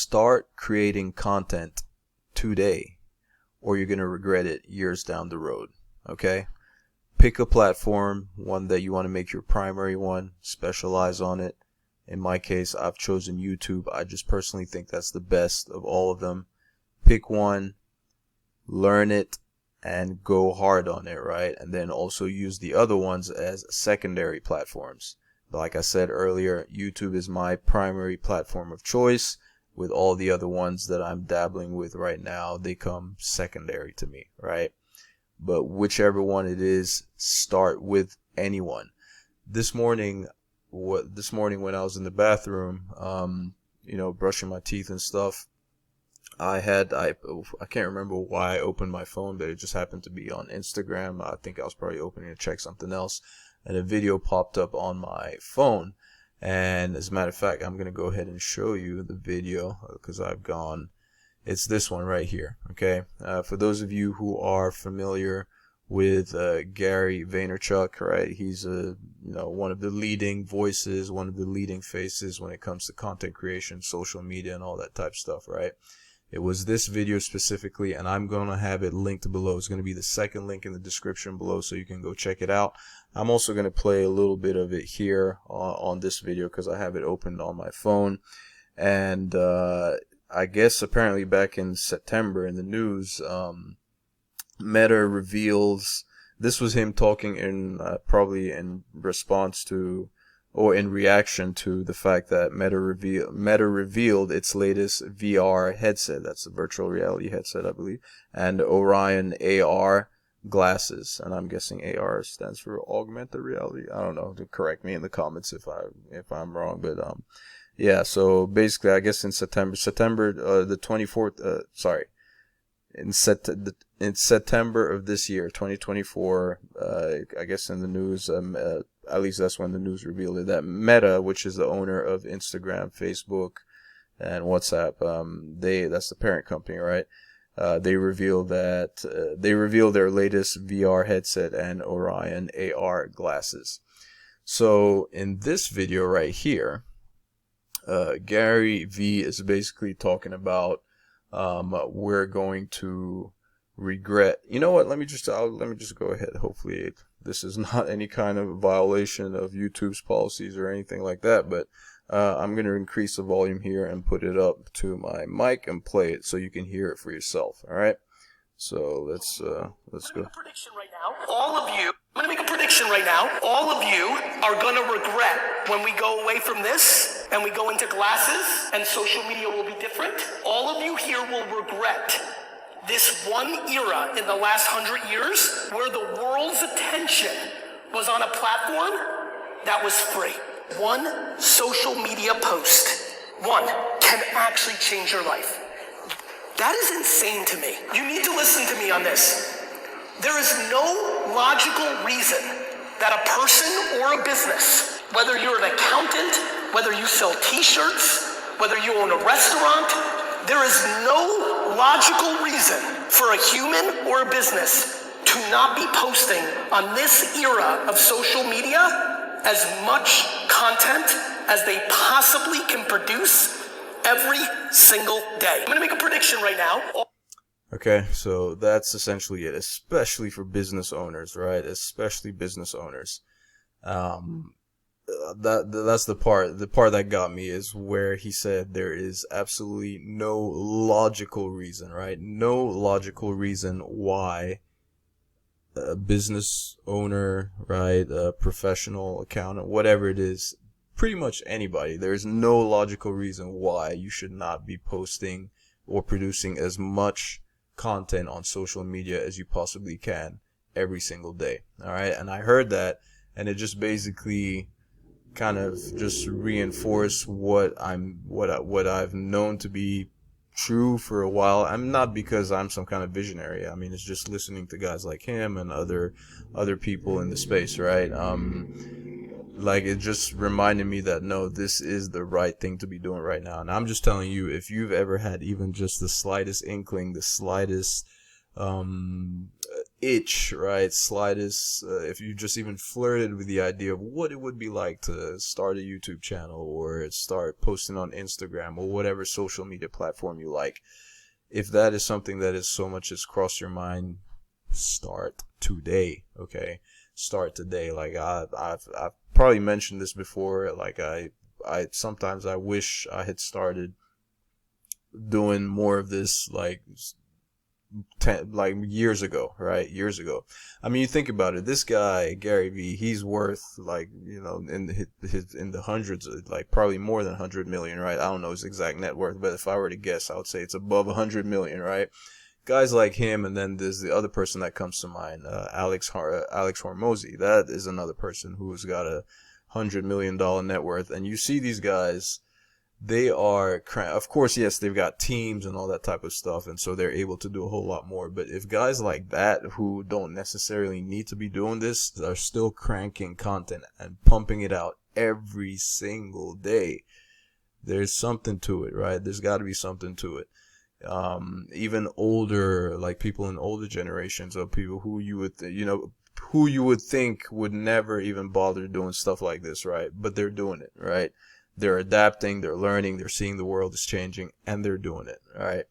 start creating content today, or you're going to regret it years down the road. Okay? Pick a platform, one that you want to make your primary one, specialize on it. In my case, I've chosen YouTube. I just personally think that's the best of all of them. Pick one, learn it, and go hard on it, right? And then also use the other ones as secondary platforms. Like I said earlier, YouTube is my primary platform of choice. With all the other ones that I'm dabbling with right now, they come secondary to me, right? But whichever one it is, start with anyone. This morning when I was in the bathroom, brushing my teeth and stuff, I can't remember why I opened my phone, but it just happened to be on Instagram. I think I was probably opening to check something else, and a video popped up on my phone. And as a matter of fact, I'm going to go ahead and show you the video because it's this one right here. Okay. For those of you who are familiar with Gary Vaynerchuk, right? He's one of the leading voices, one of the leading faces when it comes to content creation, social media, and all that type of stuff, right? It was this video specifically, and I'm going to have it linked below. It's going to be the second link in the description below, so you can go check it out. I'm also going to play a little bit of it here on this video because I have it opened on my phone. And I guess apparently back in September in the news, Meta reveals, this was him talking in probably in response to or in reaction to the fact that Meta revealed its latest VR headset. That's a virtual reality headset, I believe, and Orion AR glasses. And I'm guessing AR stands for augmented reality. I don't know. Correct me in the comments if I'm wrong, but yeah. So basically, I guess in September the 24th. In September of this year, 2024, I guess in the news, at least that's when the news revealed it, that Meta, which is the owner of Instagram, Facebook, and WhatsApp, that's the parent company, right? They revealed their latest VR headset and Orion AR glasses. So in this video right here, Gary V is basically talking about we're going to regret. You know what? Let me just go ahead. Hopefully, this is not any kind of violation of YouTube's policies or anything like that. But I'm going to increase the volume here and put it up to my mic and play it so you can hear it for yourself. All right. So let's go. Prediction right now. I'm going to make a prediction right now. All of you are going to regret when we go away from this and we go into glasses and social media will be different. All of you here will regret this one era in the last 100 years where the world's attention was on a platform that was free. One social media post, can actually change your life. That is insane to me. You need to listen to me on this. There is no logical reason that a person or a business, whether you're an accountant, whether you sell t-shirts, whether you own a restaurant, there is no logical reason for a human or a business to not be posting on this era of social media as much content as they possibly can produce every single day. I'm going to make a prediction right now. Okay, so that's essentially it, especially for business owners, right? Especially business owners. That's the part that got me is where he said there is absolutely no logical reason, right? No logical reason why a business owner, right, a professional accountant, whatever it is, pretty much anybody, there's no logical reason why you should not be posting or producing as much content on social media as you possibly can every single day. All right. And I heard that, and it just basically kind of just reinforced what I've known to be true for a while. I'm not because I'm some kind of visionary. I mean, it's just listening to guys like him and other people in the space, right? Like, it just reminded me that no, this is the right thing to be doing right now. And I'm just telling you, if you've ever had even just the slightest inkling, the slightest itch, right, slightest, if you just even flirted with the idea of what it would be like to start a YouTube channel or start posting on Instagram or whatever social media platform you like, if that is something that is so much has crossed your mind, start today. Okay, start today. Like I've probably mentioned this before. Like I sometimes I wish I had started doing more of this, like like years ago, right? Years ago. I mean, you think about it. This guy Gary Vee, he's worth, like, you know, in his in the hundreds, like probably more than 100 million, right? I don't know his exact net worth, but if I were to guess, I would say it's above 100 million, right? Guys like him, and then there's the other person that comes to mind, Alex Hormozy. That is another person who's got a $100 million net worth, and you see these guys, they are, of course, yes, they've got teams and all that type of stuff, and so they're able to do a whole lot more. But if guys like that, who don't necessarily need to be doing this, are still cranking content and pumping it out every single day, there's something to it, right? There's got to be something to it. Even older, like people in older generations of people who you would, who you would think would never even bother doing stuff like this, right? But they're doing it, right? They're adapting, they're learning, they're seeing the world is changing, and they're doing it, right?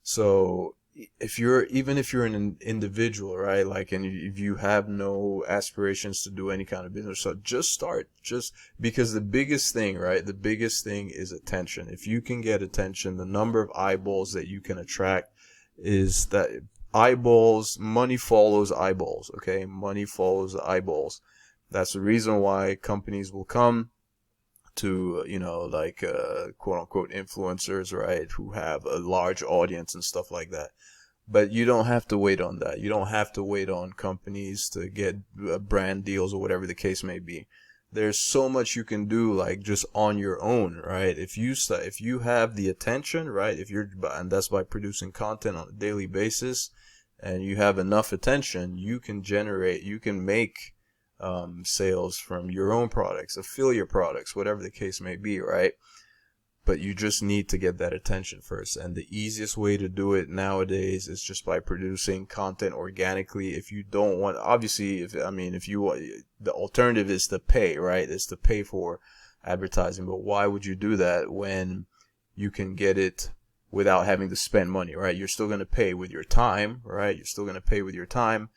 So even if you're an individual, right, like, and if you have no aspirations to do any kind of business, so just start, just because the biggest thing, right, the biggest thing is attention. If you can get attention, the number of eyeballs that you can attract is that eyeballs, money follows eyeballs, okay? Money follows eyeballs. That's the reason why companies will come to, like, quote unquote influencers, right, who have a large audience and stuff like that. But you don't have to wait on that. You don't have to wait on companies to get brand deals or whatever the case may be. There's so much you can do, like, just on your own, right? If you have the attention, right, and that's by producing content on a daily basis, and you have enough attention, you can make sales from your own products, affiliate products, whatever the case may be, right? But you just need to get that attention first. And the easiest way to do it nowadays is just by producing content organically. If you don't want, obviously, if you want, the alternative is to pay, right? Is to pay for advertising. But why would you do that when you can get it without having to spend money, right? You're still going to pay with your time, right? You're still going to pay with your time,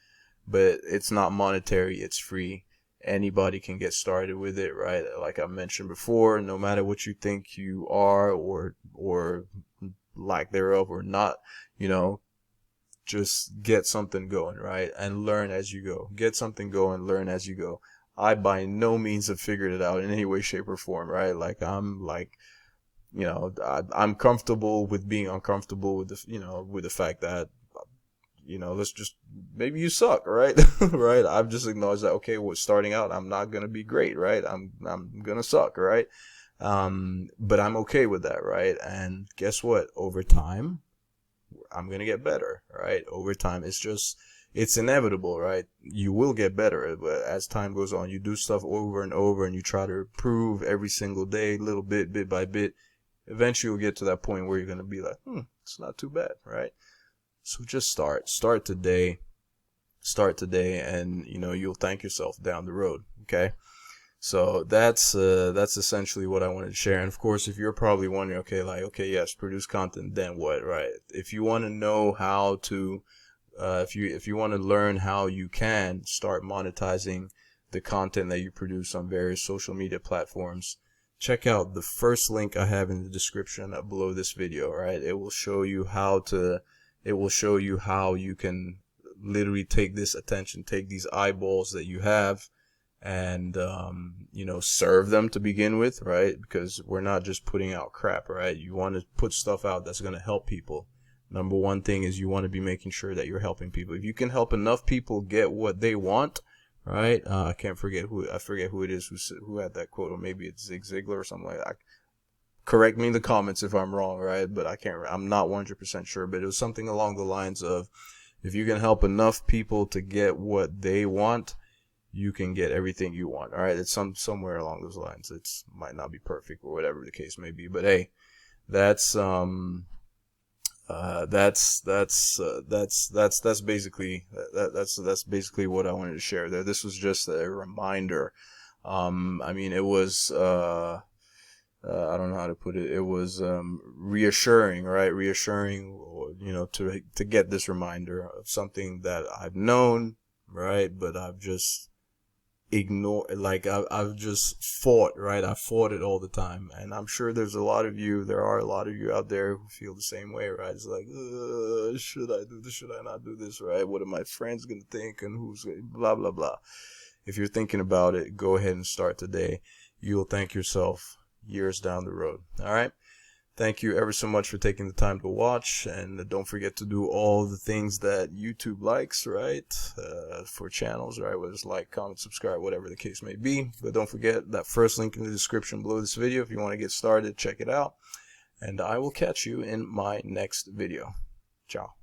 but it's not monetary, it's free. Anybody can get started with it, right? Like I mentioned before, no matter what you think you are or lack thereof or not, just get something going, right? And learn as you go. Get something going, learn as you go. I by no means have figured it out in any way, shape, or form, right? Like I'm comfortable with being uncomfortable with the fact that, let's just, maybe you suck, right? Right? I've just acknowledged that, okay, well, starting out, I'm not going to be great, right? I'm going to suck, right? But I'm okay with that, right? And guess what? Over time, I'm going to get better, right? Over time, it's inevitable, right? You will get better, but as time goes on, you do stuff over and over and you try to improve every single day, little bit by bit. Eventually you'll get to that point where you're going to be like, it's not too bad, right? So just start today, and you'll thank yourself down the road. Okay. So that's essentially what I wanted to share. And of course, if you're probably wondering, okay, yes, produce content, then what, right? If you want to know how to, if you want to learn how you can start monetizing the content that you produce on various social media platforms, check out the first link I have in the description below this video, right? It will show you how you can literally take this attention, take these eyeballs that you have, and serve them to begin with, right? Because we're not just putting out crap, right? You want to put stuff out that's going to help people. Number one thing is you want to be making sure that you're helping people. If you can help enough people get what they want, right? I forget who it is who had that quote, or maybe it's Zig Ziglar or something like that. Correct me in the comments if I'm wrong, right? But I'm not 100% sure, but it was something along the lines of, if you can help enough people to get what they want, you can get everything you want. All right. It's somewhere along those lines. Might not be perfect or whatever the case may be, but hey, that's That's basically that's basically what I wanted to share there. This was just a reminder. I mean, it was I don't know how to put it. It was reassuring, right? Reassuring, to get this reminder of something that I've known, right? But I've just ignored, like I've just fought, right? I fought it all the time, and I'm sure there are a lot of you out there who feel the same way, right? It's like, should I do this? Should I not do this? Right? What are my friends gonna think? And who's blah blah blah. If you're thinking about it, go ahead and start today. You'll thank yourself years down the road. All right. Thank you ever so much for taking the time to watch, and don't forget to do all the things that YouTube likes, right? For channels, right? Whether it's like, comment, subscribe, whatever the case may be. But don't forget that first link in the description below this video. If you want to get started, check it out. And I will catch you in my next video. Ciao.